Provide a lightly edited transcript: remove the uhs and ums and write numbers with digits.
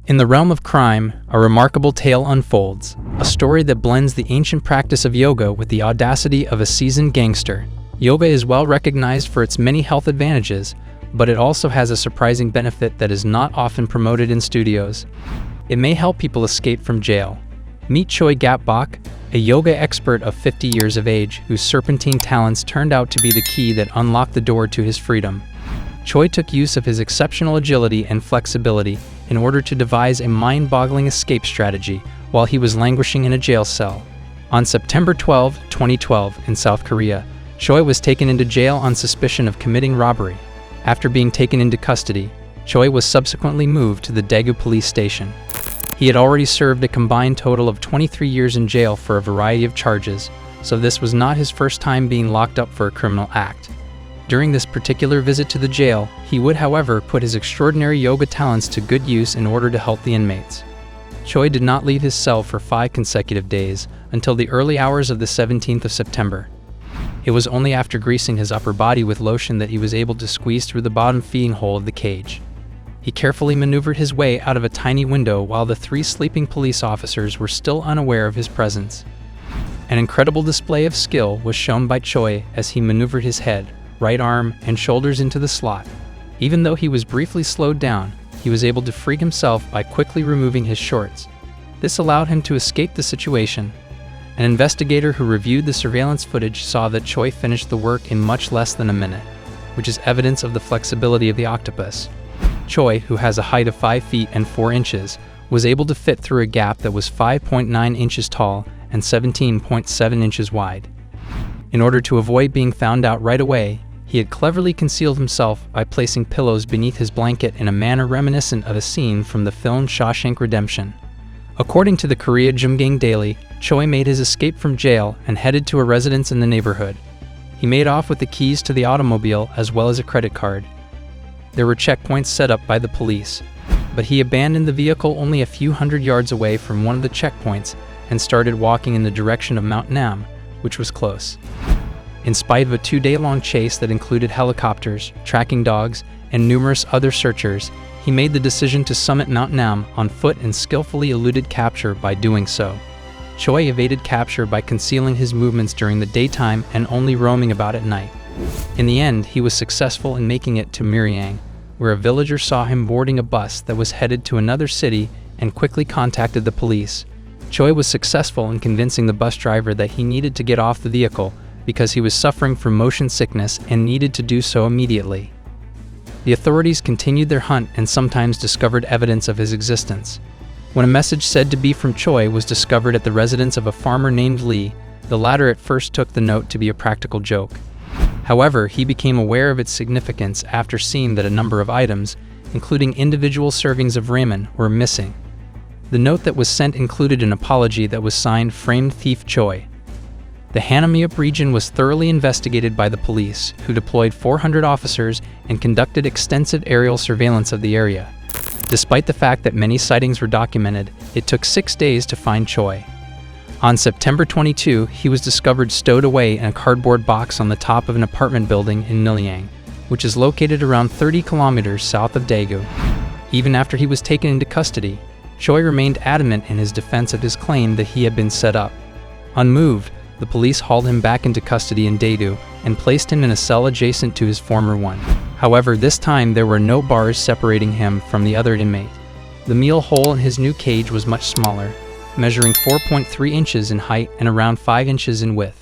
In the realm of crime, a remarkable tale unfolds, a story that blends the ancient practice of yoga with the audacity of a seasoned gangster. Yoga is well recognized for its many health advantages, but it also has a surprising benefit that is not often promoted in studios. It may help people escape from jail. Meet Choi Gap-bok, a yoga expert of 50 years of age whose serpentine talents turned out to be the key that unlocked the door to his freedom. Choi took use of his exceptional agility and flexibility in order to devise a mind-boggling escape strategy while he was languishing in a jail cell. On September 12, 2012, in South Korea, Choi was taken into jail on suspicion of committing robbery. After being taken into custody, Choi was subsequently moved to the Daegu police station. He had already served a combined total of 23 years in jail for a variety of charges, so this was not his first time being locked up for a criminal act. During this particular visit to the jail, he would, however, put his extraordinary yoga talents to good use in order to help the inmates. Choi did not leave his cell for 5 consecutive days until the early hours of the 17th of September. It was only after greasing his upper body with lotion that he was able to squeeze through the bottom feeding hole of the cage. He carefully maneuvered his way out of a tiny window while the 3 sleeping police officers were still unaware of his presence. An incredible display of skill was shown by Choi as he maneuvered his head, right arm, and shoulders into the slot. Even though he was briefly slowed down, he was able to free himself by quickly removing his shorts. This allowed him to escape the situation. An investigator who reviewed the surveillance footage saw that Choi finished the work in much less than a minute, which is evidence of the flexibility of the octopus. Choi, who has a height of 5 feet and 4 inches, was able to fit through a gap that was 5.9 inches tall and 17.7 inches wide. In order to avoid being found out right away, he had cleverly concealed himself by placing pillows beneath his blanket in a manner reminiscent of a scene from the film Shawshank Redemption. According to the Korea Jumgang Daily, Choi made his escape from jail and headed to a residence in the neighborhood. He made off with the keys to the automobile as well as a credit card. There were checkpoints set up by the police, but he abandoned the vehicle only a few hundred yards away from one of the checkpoints and started walking in the direction of Mount Nam, which was close. In spite of a 2-day-long chase that included helicopters, tracking dogs, and numerous other searchers, he made the decision to summit Mount Nam on foot and skillfully eluded capture by doing so. Choi evaded capture by concealing his movements during the daytime and only roaming about at night. In the end, he was successful in making it to Miryang, where a villager saw him boarding a bus that was headed to another city and quickly contacted the police. Choi was successful in convincing the bus driver that he needed to get off the vehicle because he was suffering from motion sickness and needed to do so immediately. The authorities continued their hunt and sometimes discovered evidence of his existence. When a message said to be from Choi was discovered at the residence of a farmer named Lee, the latter at first took the note to be a practical joke. However, he became aware of its significance after seeing that a number of items, including individual servings of ramen, were missing. The note that was sent included an apology that was signed Framed Thief Choi. The Hanamyup region was thoroughly investigated by the police, who deployed 400 officers and conducted extensive aerial surveillance of the area. Despite the fact that many sightings were documented, it took 6 days to find Choi. On September 22, he was discovered stowed away in a cardboard box on the top of an apartment building in Miryang, which is located around 30 kilometers south of Daegu. Even after he was taken into custody, Choi remained adamant in his defense of his claim that he had been set up. Unmoved, the police hauled him back into custody in Daegu and placed him in a cell adjacent to his former one. However, this time there were no bars separating him from the other inmate. The meal hole in his new cage was much smaller, measuring 4.3 inches in height and around 5 inches in width.